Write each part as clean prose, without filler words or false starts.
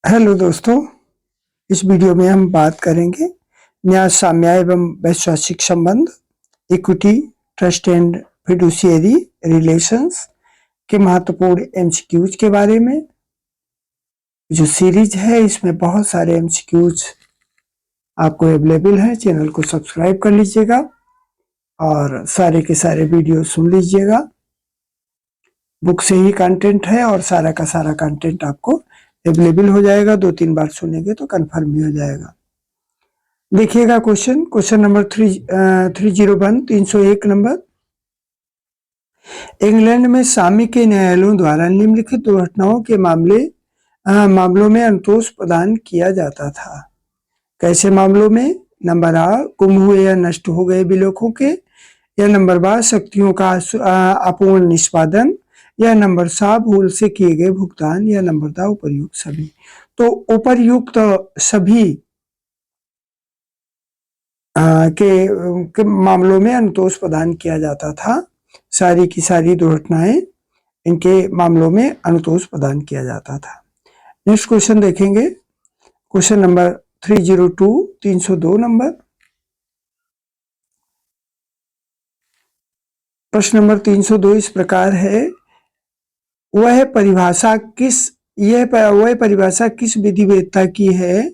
Hello दोस्तों, इस video में हम बात करेंगे न्याय साम्य एवं वैश्वासिक संबंध, इक्विटी, ट्रस्ट एंड फिडुशियरी रिलेशंस के महत्वपूर्ण एमसीक्यूज के बारे में। जो सीरीज है इसमें बहुत सारे एमसीक्यूज आपको अवेलेबल है। चैनल को सब्सक्राइब कर लीजिएगा और सारे के सारे वीडियो सुन लीजिएगा। बुक से ही कंटेंट है और सारा का सारा कंटेंट आपको अवेलेबल हो जाएगा। 2-3 बार सुनेंगे तो कंफर्म भी हो जाएगा। देखिएगा क्वेश्चन नंबर 301 नंबर। इंग्लैंड में सामी के न्यायालयों द्वारा निम्नलिखित दुर्घटनाओं के मामलों में अंतोष प्रदान किया जाता था। कैसे मामलों में? नंबर आ, गुम हुए या नष्ट हो गए बिलोखों के, या नंबर बा, शक्तियों का अपूर्ण निष्पादन, या नंबर सा, भूल से किए गए भुगतान, या नंबर दा, उपर्युक्त सभी। तो उपर्युक्त सभी के मामलों में अनुतोष प्रदान किया जाता था। सारी की सारी दुर्घटनाएं इनके मामलों में अनुतोष प्रदान किया जाता था। नेक्स्ट क्वेश्चन देखेंगे, क्वेश्चन नंबर 302 नंबर। प्रश्न नंबर 302 इस प्रकार है, वह परिभाषा किस विधिवेत्ता की है?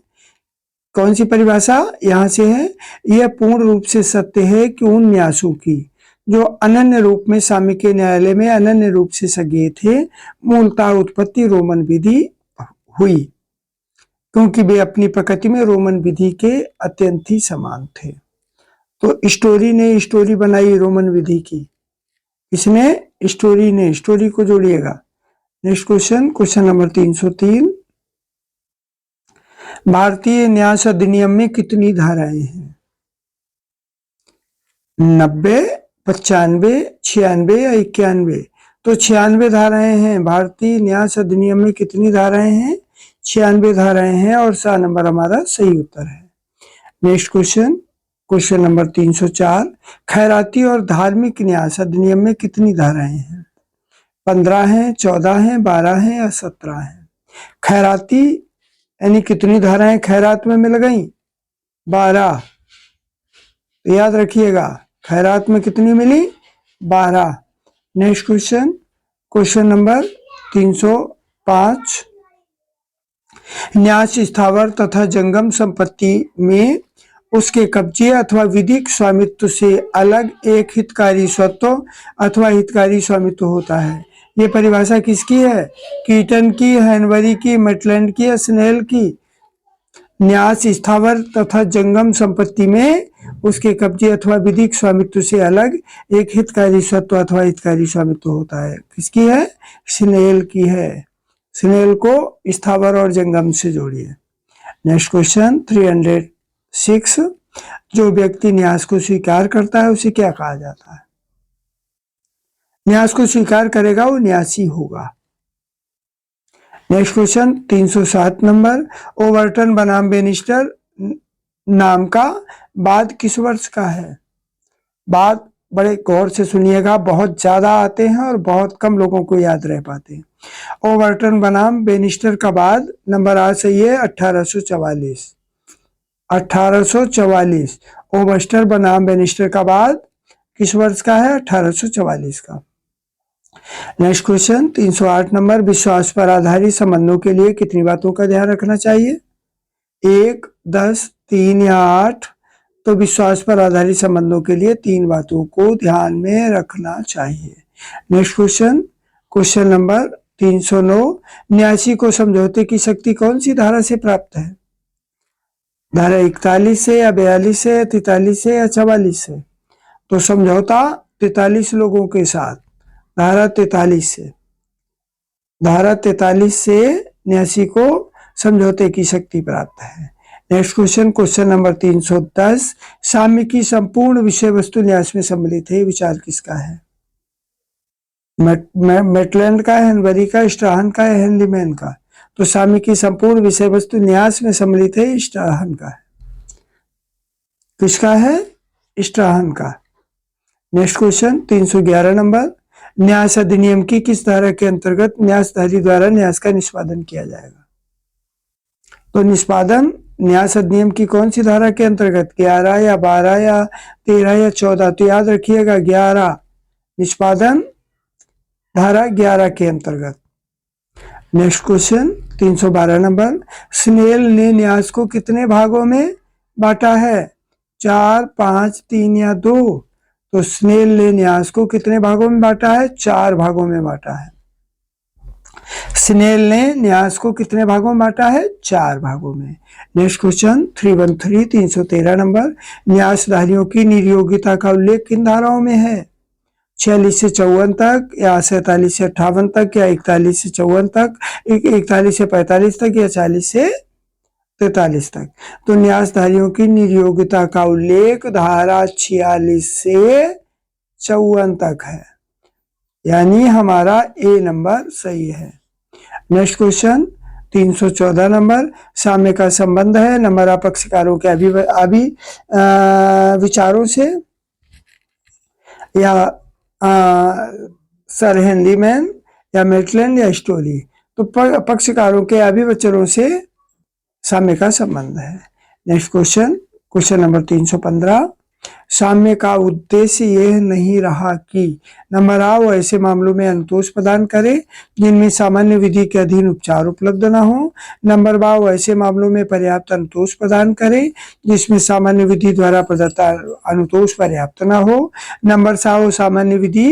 कौन सी परिभाषा? यहां से है, यह पूर्ण रूप से सत्य है कि उन न्यासों की जो अनन्य रूप में सामी के न्यायालय में अनन्य रूप से सज्ञेय थे, मूलतः उत्पत्ति रोमन विधि हुई, क्योंकि वे अपनी प्रकृति में रोमन विधि के अत्यंत ही समान थे। तो स्टोरी ने स्टोरी बनाई रोमन विधि की। इसने स्टोरी ने, स्टोरी को जोड़िएगा। Next question number 303। भारतीय न्यास अधिनियम में कितनी धाराएं हैं? 90, 95, 96 या 91? तो 96 धाराएं हैं। भारतीय न्यास अधिनियम में कितनी धाराएं हैं? 96 धाराएं हैं और सा नंबर हमारा सही उत्तर है। Next question number 304। खैराती और धार्मिक न्यास अधिनियम में कितनी धाराएं हैं? 15 हैं, 14 हैं, 12 हैं या 17 हैं? खैराती यानी कितनी धाराएं खैरात में मिल गई? 12। याद रखिएगा, खैरात में कितनी मिली? 12। Next question number 305। न्यास स्थावर तथा जंगम संपत्ति में उसके कब्जे अथवा विधिक स्वामित्व से अलग एक हितकारी स्वत्व अथवा हितकारी स्वामित्व होता है। ये परिभाषा किसकी है? कीटन की, हैनबरी की, मैटलैंड की या स्नेल की? न्यास स्थावर तथा जंगम संपत्ति में उसके कब्जे अथवा विधिक स्वामित्व से अलग एक हितकारी स्वत्व अथवा हितकारी स्वामित्व होता है। किसकी है? स्नेल की है। स्नेल को स्थावर और जंगम से जोड़िए। Next question 306। जो व्यक्ति न्यास को स्वीकार करता है उसे क्या कहा जाता है? न्यास को स्वीकार करेगा वो न्यासी होगा। Next question 307 number. ओवरटन बनाम बेनिस्टर नाम का बाद किस वर्ष का है? बाद बड़े गौर से सुनिएगा, बहुत ज्यादा आते हैं और बहुत कम लोगों को याद रह पाते हैं। ओवरटन बनाम बेनिस्टर का बाद नंबर आ सही है 1844। 1844। ओवरस्टर बनाम बेनिस्टर का बाद किस वर्ष का है? 1844 का। Next question 308 number. विश्वास पर आधारित संबंधों के लिए कितनी बातों का ध्यान रखना चाहिए? 1, 10, 3 या 8? तो विश्वास पर आधारित संबंधों के लिए 3 बातों को ध्यान में रखना चाहिए। Next question number 309। न्यासी को समझौते की शक्ति कौन सी धारा से प्राप्त है? धारा 41 से या 42 से या 43 से या 44 से? तो समझौता 43 लोगों के साथ, धारा 43 से। धारा 43 से न्यासी को समझौते की शक्ति प्राप्त है। Next question number 310। साम्य की संपूर्ण विषय वस्तु न्यास में सम्मिलित है, विचार किसका है? मैटलैंड का, हैनबरी का, स्ट्राहन का या हेनलीमैन का? तो साम्य की संपूर्ण विषय वस्तु न्यास में सम्मिलित है, स्ट्राहन का है। किसका है? स्ट्राहन का। Next question 311 number. न्यास अधिनियम की किस धारा के अंतर्गत न्यासधारी द्वारा न्यास का निष्पादन किया जाएगा? तो निष्पादन न्यास अधिनियम की कौन सी धारा के अंतर्गत, 11 या 12 या 13 या 14? तो याद रखिएगा 11, निष्पादन धारा 11 के अंतर्गत। नेक्स्ट क्वेश्चन 312 नंबर, स्नेल ने न्यास को कितने भागों में बांटा है, 4, 5, 3 या 2? तो स्नेल ने न्यास को कितने भागों में बांटा है, 4 भागों में बांटा है। स्नेल ने न्यास को कितने भागों में बांटा है, 4 भागों में। नेक्स्ट क्वेश्चन 313 313 नंबर, न्यासधारियों की निर्योग्यता का उल्लेख किन धाराओं में है, 46 से 54 तक या 47 से 58 तक या 41 से 54 तक, 41 से 45 तक या 40 से 43 तक? तो न्यासधारियों की निर्योग्यता का उल्लेख धारा 46 से 54 तक है, यानी हमारा ए नंबर सही है। नेक्स्ट क्वेश्चन 314 नंबर, साम्य का संबंध है नंबर ऑफ पक्षकारों के विचारों से या सर हेनलीमैन या मेटलैंड या स्टोली? तो पक्षकारों के अभिवचनों से साम्य का संबंध है। नेक्स्ट क्वेश्चन नंबर 315, साम्य का उद्देश्य यह नहीं रहा कि नंबर आ वो ऐसे मामलों में अनुतोष प्रदान करे जिनमें सामान्य विधि के अधीन उपचार उपलब्ध न हो, नंबर बा वो ऐसे मामलों में पर्याप्त अनुतोष प्रदान करे जिसमें सामान्य विधि द्वारा प्रदत्त अनुतोष पर्याप्त न हो, नंबर सा वो सामान्य विधि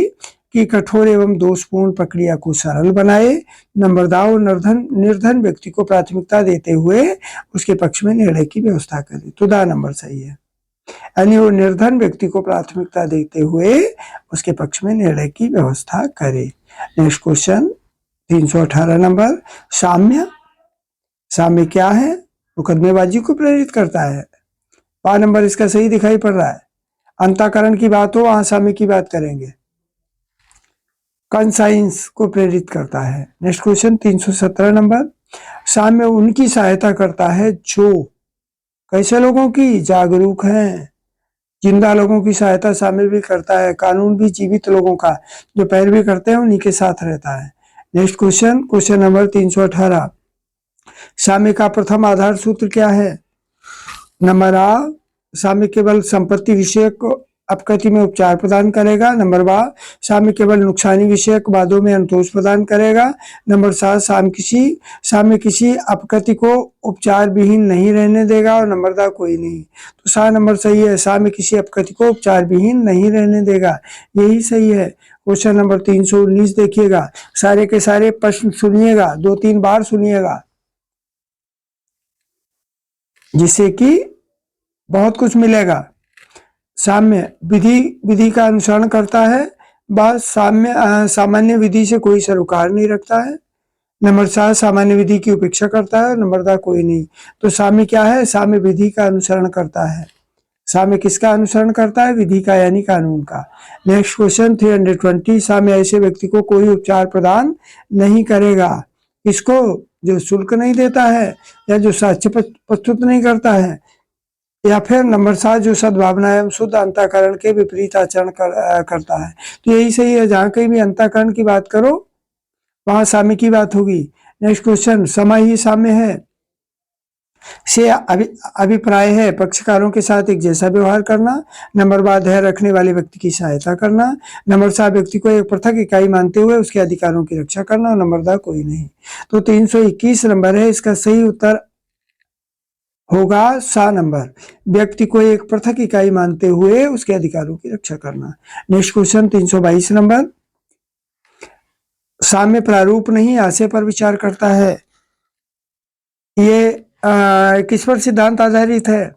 की कठोर एवं दोषपूर्ण प्रक्रिया को सरल बनाए, नंबर दा वो निर्धन व्यक्ति को प्राथमिकता देते हुए उसके पक्ष में निर्णय की व्यवस्था करे। तो दा नंबर सही है, यानी वो निर्धन व्यक्ति को प्राथमिकता देते हुए उसके पक्ष में निर्णय की व्यवस्था करे। नेक्स्ट क्वेश्चन 318 नंबर, साम्य क्या है, मुकदमेबाजी को प्रेरित करता है। 5 नंबर इसका सही दिखाई पड़ रहा है। अंतःकरण की बात हो वहां साम्य की बात करेंगे। कंसाइंस को प्रेरित करता है। नेक्स्ट क्वेश्चन 317 नंबर, साम्य उनकी सहायता करता है जो कैसे लोगों की, जागरूक हैं। जिंदा लोगों की सहायता साम्य भी करता है, कानून भी जीवित लोगों का जो पैरवी करते हैं उन्हीं के साथ रहता है। नेक्स्ट क्वेश्चन नंबर 318, साम्य का प्रथम आधार सूत्र क्या है, नंबर आ साम्य केवल संपत्ति विषयक अपकृति में उपचार प्रदान करेगा, नंबर बा साम्य केवल नुकसानी विषयक वादों में अनुतोष प्रदान करेगा, नंबर 7 साम्य किसी अपकृति को उपचार विहीन नहीं रहने देगा और नंबर दा कोई नहीं। तो 7 नंबर सही है, साम्य किसी अपकृति को उपचार विहीन नहीं रहने देगा, यही सही है। क्वेश्चन नंबर 319 देखिएगा, सारे के सारे प्रश्न सुनिएगा, 2-3 बार सुनिएगा जिससे कि बहुत कुछ मिलेगा। साम्य विधि का अनुसरण करता है, बस सामान्य विधि से कोई सरोकार नहीं रखता है, नंबर 7 सामान्य विधि की उपेक्षा करता है, नंबर दा कोई नहीं। तो साम्य क्या है, साम्य विधि का अनुसरण करता है। साम्य किसका अनुसरण करता है, विधि का यानी कानून का। नेक्स्ट क्वेश्चन 320, साम्य ऐसे व्यक्ति को कोई उपचार प्रदान नहीं करेगा, किसको, जो शुल्क नहीं देता है या जो साक्ष्य प्रस्तुत नहीं करता है, या फिर नंबर 7 जो सद्भावना एवं शुद्ध अंतःकरण के विपरीत आचरण करता है। तो यही सही है, जहां कहीं भी अंतःकरण की बात करो वहां साम्य की बात होगी। नेक्स्ट क्वेश्चन, समय ही साम्य है से अभिप्राय है पक्षकारों के साथ एक जैसा व्यवहार करना, नंबर 12 धैर्य रखने वाले व्यक्ति की सहायता करना, नंबर 7 व्यक्ति को एक पृथक इकाई मानते हुए उसके अधिकारों की रक्षा करना और नंबर दा कोई नहीं। तो 321 नंबर है, इसका सही उत्तर होगा 7 नंबर, व्यक्ति को एक पृथक इकाई मानते हुए उसके अधिकारों की रक्षा करना। नेक्स्ट क्वेश्चन 322 नंबर, साम्य प्रारूप नहीं आशय पर विचार करता है, ये किस पर सिद्धांत आधारित है,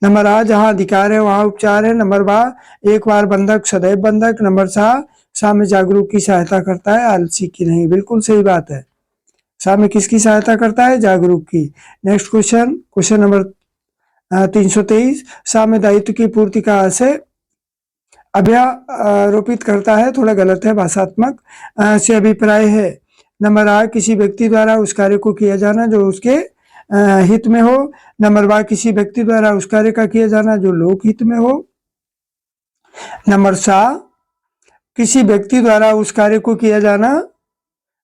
नंबर आ जहां अधिकार है वहां उपचार है, नंबर बा एक बार बंधक सदैव बंधक, नंबर साम्य जागरूक की सहायता करता है आलसी की नहीं। बिल्कुल सही बात है, साम्य किसकी सहायता करता है, जागरूक की। नेक्स्ट क्वेश्चन नंबर 323, साम्य दायित्व की पूर्ति का आशय अभ्यारोपित करता है, थोड़ा गलत है, भाषात्मक से अभिप्राय है, नंबर आ किसी व्यक्ति द्वारा उस कार्य को किया जाना जो उसके हित में हो, नंबर बा किसी व्यक्ति द्वारा उस कार्य का किया जाना जो लोक हित में हो, नंबर सा किसी व्यक्ति द्वारा उस कार्य को किया जाना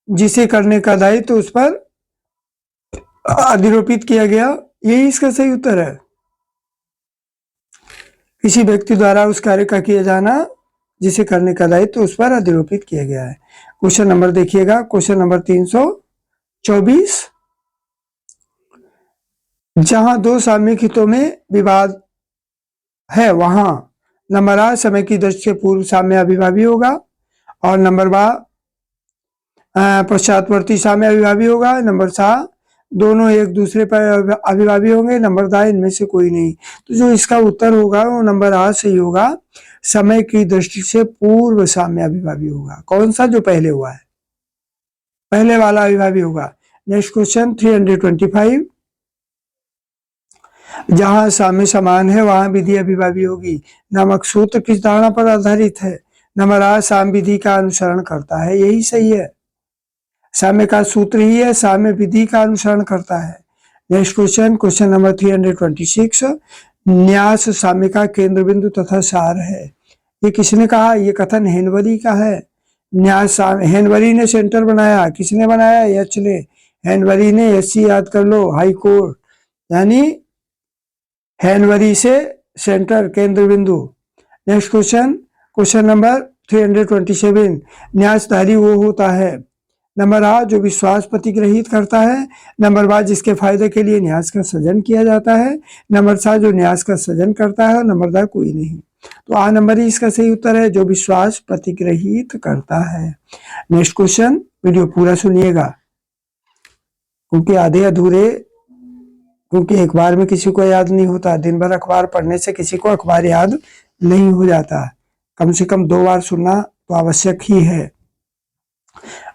जिसे करने का दायित्व उस पर अधिरोपित किया गया, यही इसका सही उत्तर है। किसी व्यक्ति द्वारा उस कार्य का किया जाना जिसे करने का दायित्व उस पर अधिरोपित किया गया है। क्वेश्चन नंबर देखिएगा, क्वेश्चन नंबर 324। जहां दो सामयिक हितों में विवाद है वहां नंबर आ समय की दृष्टि से पूर्व साम्य अभिभावी होगा, और नंबर बा पश्चातवर्ती साम्य अभिभावी होगा, नंबर सा दोनों एक दूसरे पर अभिभावी होंगे, नंबर दा इनमें से कोई नहीं। तो जो इसका उत्तर होगा वो नंबर आ सही होगा, समय की दृष्टि से पूर्व साम्य अभिभावी होगा। कौन सा? जो पहले हुआ है, पहले वाला अभिभावी होगा। Next question 325। जहां साम्य समान है वहां विधि अभिभावी होगी नामक सूत्र किस धारणा पर आधारित है? नंबर आ साम्य विधि का अनुसरण करता है, यही सही है। साम्य का सूत्र ही है, साम्य विधि का अनुसरण करता है। Next question, question number 326। न्यास साम्य का केंद्र बिंदु तथा सार है, ये किसने कहा? ये कथन हेनवरी का है। न्यास हेनवरी ने सेंटर बनाया, किसने बनाया? एच ने। हेनवरी ने, एससी याद कर लो, हाई कोर्ट, यानी हेनवरी से सेंटर, केंद्र बिंदु। Next question, question number 327। न्यासधारी वो होता है, नंबर आ जो विश्वास प्रतिग्रहित करता है, नंबर बा जिसके फायदे के लिए न्यास का सृजन किया जाता है, नंबर सा जो न्यास का सृजन करता है, और नंबर दा कोई नहीं। तो आ नंबर ही इसका सही उत्तर है, जो विश्वास प्रतिग्रहित करता है। नेक्स्ट क्वेश्चन, वीडियो पूरा सुनिएगा क्योंकि आधे अधूरे, क्योंकि एक बार में किसी को याद नहीं होता। दिन भर अखबार पढ़ने से किसी को अखबार याद नहीं हो जाता, कम से कम 2 बार सुनना तो आवश्यक ही है।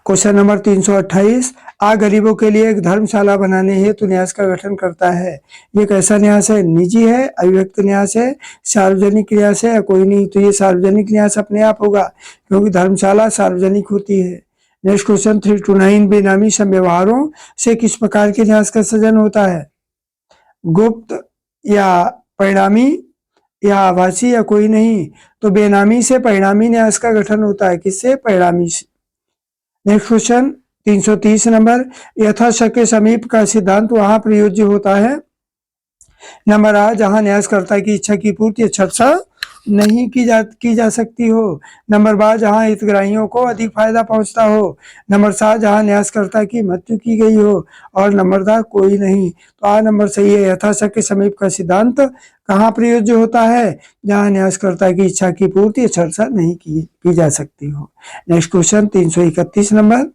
Question number 328। आ गरीबों के लिए एक धर्मशाला बनाने हेतु न्यास का गठन करता है, ये कैसा न्यास है? निजी है, अभिव्यक्त न्यास है, सार्वजनिक न्यास है, या कोई नहीं? तो ये सार्वजनिक न्यास अपने आप होगा, क्योंकि धर्मशाला सार्वजनिक होती है। Next question 329। बेनामी संव्यवहारों से किस प्रकार के न्यास का सृजन होता है? गुप्त या परिणामी या आभासी या कोई नहीं? तो बेनामी से परिणामी न्यास का गठन होता है, किससे? परिणामी से। Next question 330 number. यथाशक्य समीप का सिद्धांत वहां प्रयोज्य होता है, नंबर आ जहां न्यासकर्ता की इच्छा की पूर्ति अक्षरशः नहीं की जा सकती हो, नंबर बा जहां हितग्राहियों को अधिक फायदा पहुंचता हो, नंबर सा जहां न्यासकर्ता की मृत्यु की गई हो, और नंबर दा कोई नहीं। तो आ नंबर सही है। यथाशक्य समीप का सिद्धांत कहाँ प्रयोज्य होता है? जहां न्यासकर्ता की इच्छा की पूर्ति अक्षरशः नहीं की जा सकती हो। Next question 331 number.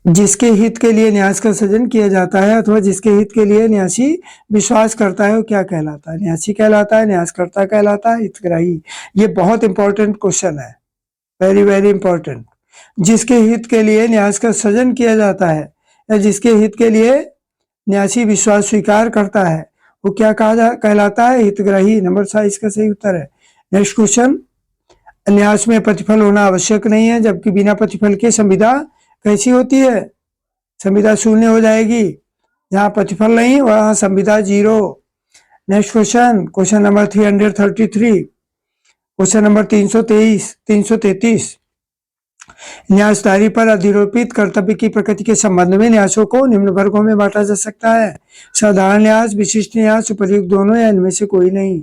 जिसके हित के लिए न्यास का सृजन किया जाता है अथवा जिसके हित के लिए न्यासी विश्वास करता है वो क्या कहलाता है? न्यासी कहलाता है, न्यासकर्ता कहलाता है, हितग्राही। ये बहुत इंपॉर्टेंट क्वेश्चन है, वेरी वेरी इंपॉर्टेंट। जिसके हित के लिए न्यास का सृजन किया जाता है या जिसके हित के लिए न्यासी विश्वास स्वीकार करता है वो क्या कहलाता है? हितग्राही। नंबर सा इसका सही उत्तर है। नेक्स्ट क्वेश्चन, न्यास में प्रतिफल होना आवश्यक नहीं है, जबकि बिना प्रतिफल के संविदा कैसी होती है? संविदा शून्य हो जाएगी। जहां प्रतिफल नहीं वहां संविदा 0। Next question, question number 333। Question number 333। न्यासधारी पर अधिरोपित कर्तव्य की प्रकृति के संबंध में न्यासों को निम्न वर्गों में बांटा जा सकता है, साधारण न्यास, विशिष्ट न्यास, उपर्युक्त दोनों, या इनमें से कोई नहीं।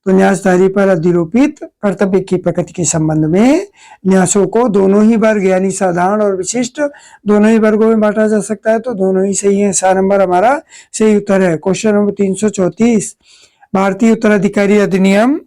तो न्यासधारी पर अधिरोपित कर्तव्य की प्रकृति के संबंध में न्यासों को दोनों ही वर्ग यानी साधारण और विशिष्ट दोनों ही वर्गों में बांटा जा सकता है, तो दोनों ही सही है। सा नंबर हमारा सही उत्तर है। Question number 334। भारतीय उत्तराधिकारी अधिनियम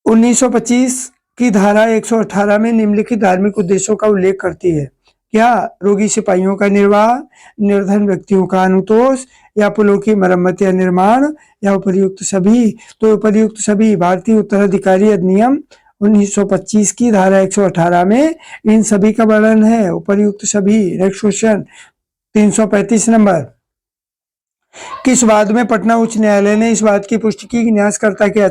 1925 की धारा 118 में निम्नलिखित धार्मिक उद्देश्यों का उल्लेख करती है। क्या? रोगी सिपाहियों का निर्वाह, निर्धन व्यक्तियों का अनुतोष, या पुलों की मरम्मत या निर्माण, या उपर्युक्त सभी? तो उपर्युक्त सभी। भारतीय उत्तराधिकारी अधिनियम 1925 की धारा 118 में इन सभी का वर्णन है, उपर्युक्त सभी। Next question 335 number. किस वाद में पटना उच्च न्यायालय ने इस बात की पुष्टि की कि न्यासकर्ता के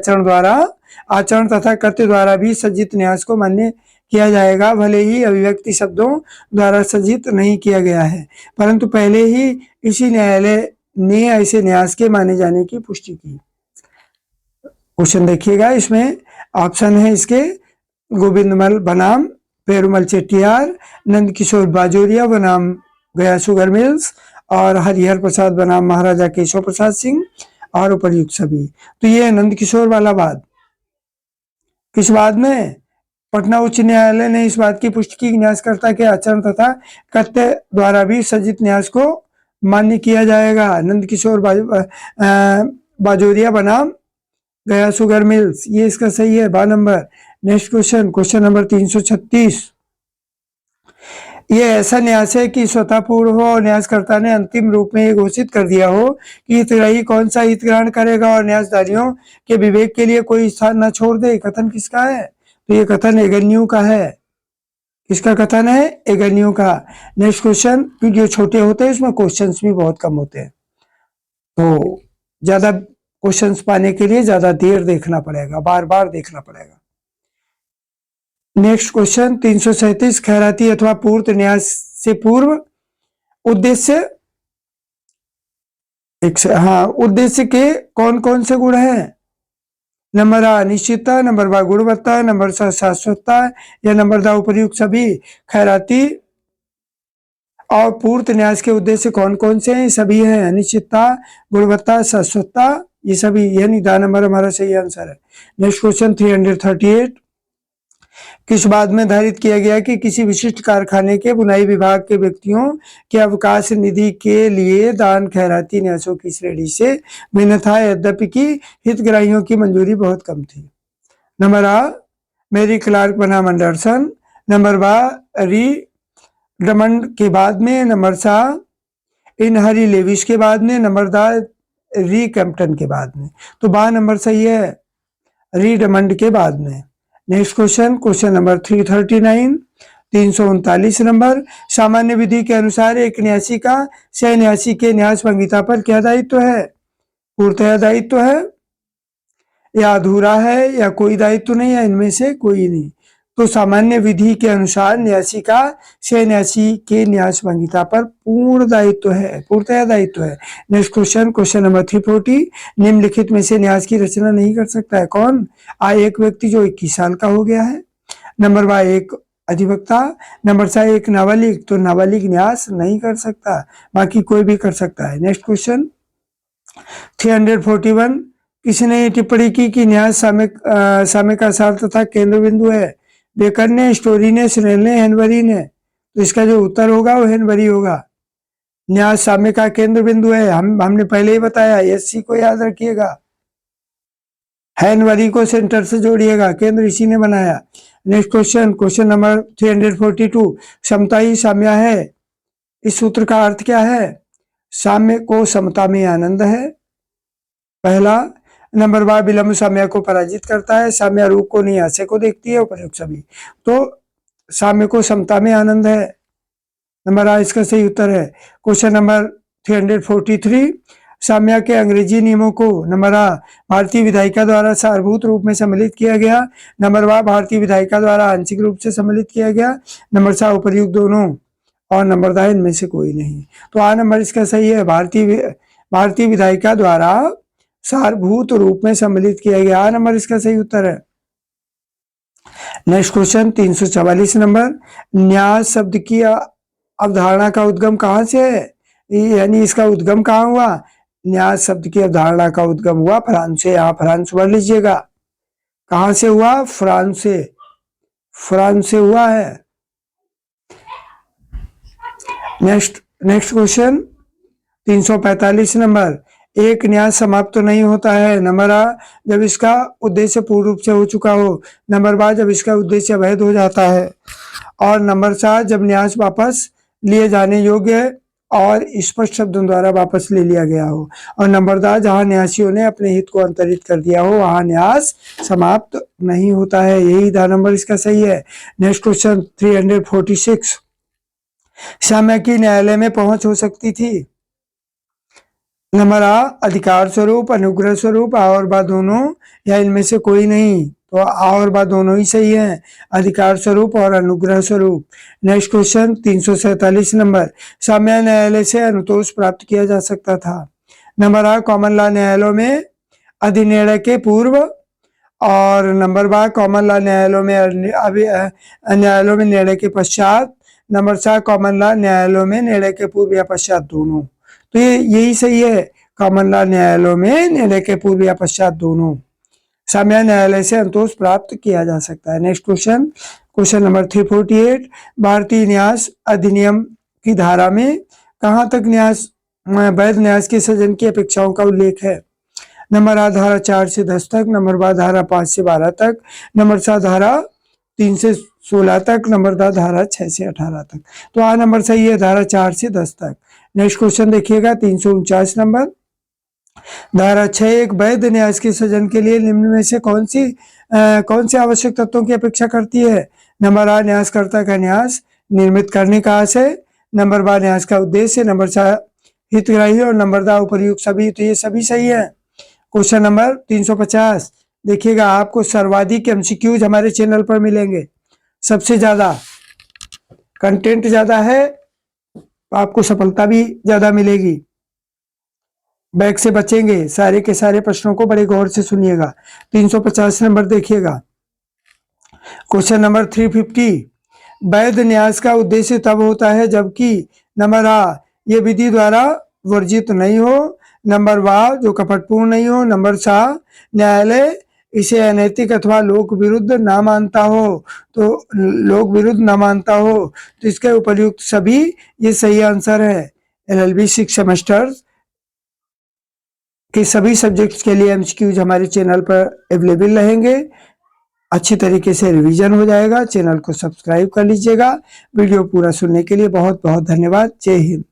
आचरण तथा कृत्य द्वारा भी सज्जित न्यास को मान्य किया जाएगा, भले ही अभिव्यक्ति शब्दों द्वारा सज्जित नहीं किया गया है, परंतु पहले ही इसी न्यायालय ने ऐसे न्यास के माने जाने की पुष्टि की। क्वेश्चन देखिएगा, इसमें ऑप्शन है इसके गोविंदमल बनाम पेरुमल चेट्टियार, नंदकिशोर बाजोरिया बनाम गया शुगर मिल्स और हरिहर प्रसाद बनाम महाराजा केशव प्रसाद सिंह और उपर्युक्त सभी। तो ये है नंदकिशोर वाला वाद। किस वाद में? पटना उच्च न्यायालय ने इस बात की पुष्टि की न्यासकर्ता के आचरण तथा कृत्य द्वारा भी सज्जित न्यास को मान्य किया जाएगा। नंदकिशोर बाजोरिया बनाम गया शुगर मिल्स, ये इसका सही है 12 number. Next question, question number 336। ये ऐसा न्यास है कि स्वतः पूर्व हो और न्यासकर्ता ने अंतिम रूप में ये घोषित कर दिया हो कि हितग्राही कौन सा हित ग्रहण करेगा और न्यासधारियों के विवेक के लिए कोई स्थान न छोड़ दे। कथन किसका है? तो ये कथन एगन्यू का है। किसका कथन है? एगन्यू का। नेक्स्ट क्वेश्चन, वीडियो छोटे होते हैं, इसमें क्वेश्चंस भी बहुत कम होते हैं, तो ज्यादा क्वेश्चंस पाने के लिए ज्यादा देर देखना पड़ेगा, बार बार देखना पड़ेगा। नेक्स्ट क्वेश्चन 337, खैराती अथवा पूर्त न्यास से पूर्व उद्देश्य उद्देश्य के कौन कौन से गुण हैं? नंबर आ अनिश्चितता, नंबर बा गुणवत्ता, नंबर सा शाश्वतता या नंबर दा उपर्युक्त सभी। खैराती और पूर्त न्यास के उद्देश्य कौन कौन से हैं? सभी हैं, अनिश्चितता, गुणवत्ता, शाश्वतता, ये सभी, यानी दा नंबर हमारा सही आंसर है। नेक्स्ट क्वेश्चन 338, किस बात में धारित किया गया कि किसी विशिष्ट कारखाने के बुनाई विभाग के व्यक्तियों के अवकाश निधि के लिए दान खैराती न्यासों की श्रेणी से भिन्न था, यद्यपि कि हितग्राहियों की मंजूरी बहुत कम थी। नंबर आ मेरी क्लार्क बनाम एंडरसन, नंबर बा री ड्रमंड के बाद में, नंबर सा इन हरी लेविस के बाद में, नंबर दा री कैम्पटन के बाद में। तो बा नंबर सही है, री ड्रमंड के बाद में। Next question, question number 339, 339 number, सामान्य विधि के अनुसार एक न्यासी का सह न्यासी के न्यास भंगिता पर क्या दायित्व है? पूर्णतः दायित्व है या अधूरा है या कोई दायित्व नहीं है, इनमें से कोई नहीं। तो सामान्य विधि के अनुसार न्यासी का सह न्यासी के न्यास भंगिता पर पूर्ण दायित्व है, पूर्णतः दायित्व है। नेक्स्ट क्वेश्चन, क्वेश्चन नंबर 340, निम्नलिखित में से न्यास की रचना नहीं कर सकता है कौन? आ एक व्यक्ति जो 21 साल का हो गया है, नंबर बा एक अधिवक्ता, नंबर सा एक नाबालिग, तो नाबालिग न्यास नहीं कर सकता, बाकी कोई भी कर सकता है। नेक्स्ट क्वेश्चन 341, किसने टिप्पणी की कि न्यास साम्य का सार तथा केंद्र बिंदु है? बेकर ने, स्टोरी ने, स्नेल ने, हेनबरी ने। तो इसका जो उत्तर होगा वो हेनबरी होगा। न्यास साम्य का केंद्र बिंदु है, हमने पहले ही बताया, एससी को याद रखिएगा, हेनबरी को सेंटर से जोड़िएगा, केंद्र इसी ने बनाया। नेक्स्ट क्वेश्चन, क्वेश्चन नंबर 342, समता ही साम्य है, इस सूत्र का अर्थ क्या है? साम्य को समता में आनंद है, पहला। नंबर बा विलंब साम्य को पराजित करता है, साम्य रूप को नहीं हास्य को देखती है, उपयुक्त सभी। तो साम्य को समता में आनंद है, नंबर आ इसका सही उत्तर है। क्वेश्चन नंबर 343, साम्य के अंग्रेजी नियमों को नंबर आ भारतीय विधायिका द्वारा सारभूत रूप में सम्मिलित किया गया, नंबर बा भारतीय विधायिका द्वारा आंशिक रूप से सम्मिलित किया गया, नंबर सा उपर्युक्त दोनों, और नंबर दा इनमें से कोई नहीं। तो आ नंबर इसका सही है, भारतीय विधायिका द्वारा सारभूत रूप में सम्मिलित किया गया, आ नंबर इसका सही उत्तर है। नेक्स्ट क्वेश्चन 344 नंबर, न्यास शब्द की अवधारणा का उद्गम कहाँ से है? यानी इसका उद्गम कहाँ हुआ? न्यास शब्द की अवधारणा का उद्गम हुआ फ्रांस से। यहाँ फ्रांस पढ़ लीजिएगा, कहाँ से हुआ? फ्रांस से, फ्रांस से हुआ है। नेक्स्ट क्वेश्चन 345 नंबर, एक न्यास समाप्त तो नहीं होता है, नंबर आ जब इसका उद्देश्य पूर्ण रूप से हो चुका हो, नंबर बा जब इसका उद्देश्य अवैध हो जाता है, और नंबर सा जब न्यास वापस लिए जाने योग्य और स्पष्ट शब्दों द्वारा वापस ले लिया गया हो, और नंबर दा जहां न्यासियों ने अपने हित को अंतरित कर दिया हो वहां न्यास समाप्त नहीं होता है, यही दा नंबर इसका सही है। नेक्स्ट क्वेश्चन 346, साम्य की न्यायालय में पहुंच हो सकती थी, नंबर आ अधिकार स्वरूप, अनुग्रह स्वरूप, आ और बा दोनों, या इनमें से कोई नहीं। तो आ और बा दोनों ही सही है, अधिकार स्वरूप और अनुग्रह स्वरूप। नेक्स्ट क्वेश्चन 347 नंबर, साम्य न्यायालय से अनुतोष प्राप्त किया जा सकता था, नंबर आ कॉमन लॉ न्यायालयों में अधिनिर्णय के पूर्व और नंबर 12 कॉमन लॉ न्यायालयों में न्यायालयों में निर्णय के पश्चात। नंबर 4 कॉमन लॉ न्यायालयों में निर्णय के पूर्व या पश्चात दोनों। तो ये यही सही है, कॉमन लॉ न्यायालयों में निर्णय के पूर्व या पश्चात दोनों। सामान्य न्यायालय से संतोष प्राप्त किया जा सकता है। नेक्स्ट क्वेश्चन, क्वेश्चन नंबर 348, भारतीय न्यास अधिनियम की धारा में कहाँ तक न्यास वैध न्यास के सृजन की अपेक्षाओं का उल्लेख है? नंबर आ धारा 4 से 10 तक, नंबर बा धारा 5 से 12 तक, नंबर सा धारा 3 से 16 तक, नंबर दा धारा 6 से 18 तक। तो आ नंबर सही है, धारा 4 से 10 तक। नेक्स्ट क्वेश्चन देखिएगा 349 नंबर, धारा 6 एक वैध न्यास के सृजन के लिए निम्न में से कौन से आवश्यक तत्वों की अपेक्षा करती है? नंबर आ न्यासकर्ता का न्यास निर्मित करने का आशय, नंबर बा न्यास का उद्देश्य, नंबर सा हितग्राही और नंबर दा उपर्युक्त सभी। तो ये सभी सही है। क्वेश्चन नंबर 350 देखिएगा, आपको सर्वाधिक एमसीक्यूज हमारे चैनल पर मिलेंगे, सबसे ज्यादा कंटेंट ज्यादा है तो आपको सफलता भी ज्यादा मिलेगी। बैक से बचेंगे, सारे के सारे प्रश्नों को बड़े गौर से सुनिएगा। 350 नंबर देखिएगा, क्वेश्चन नंबर 350, वैध न्यास का उद्देश्य तब होता है जबकि नंबर आ ये विधि द्वारा वर्जित नहीं हो, नंबर बा जो कपटपूर्ण नहीं हो, नंबर सा न्यायालय इसे अनैतिक अथवा लोक विरुद्ध ना मानता हो। तो लोक विरुद्ध ना मानता हो तो इसके उपयुक्त सभी ये सही आंसर है। LLB 6 सेमेस्टर के सभी सब्जेक्ट्स के लिए एमसीक्यूज हमारे चैनल पर अवेलेबल रहेंगे। अच्छी तरीके से रिवीजन हो जाएगा। चैनल को सब्सक्राइब कर लीजिएगा। वीडियो पूरा सुनने के लिए बहुत बहुत धन्यवाद। जय हिंद।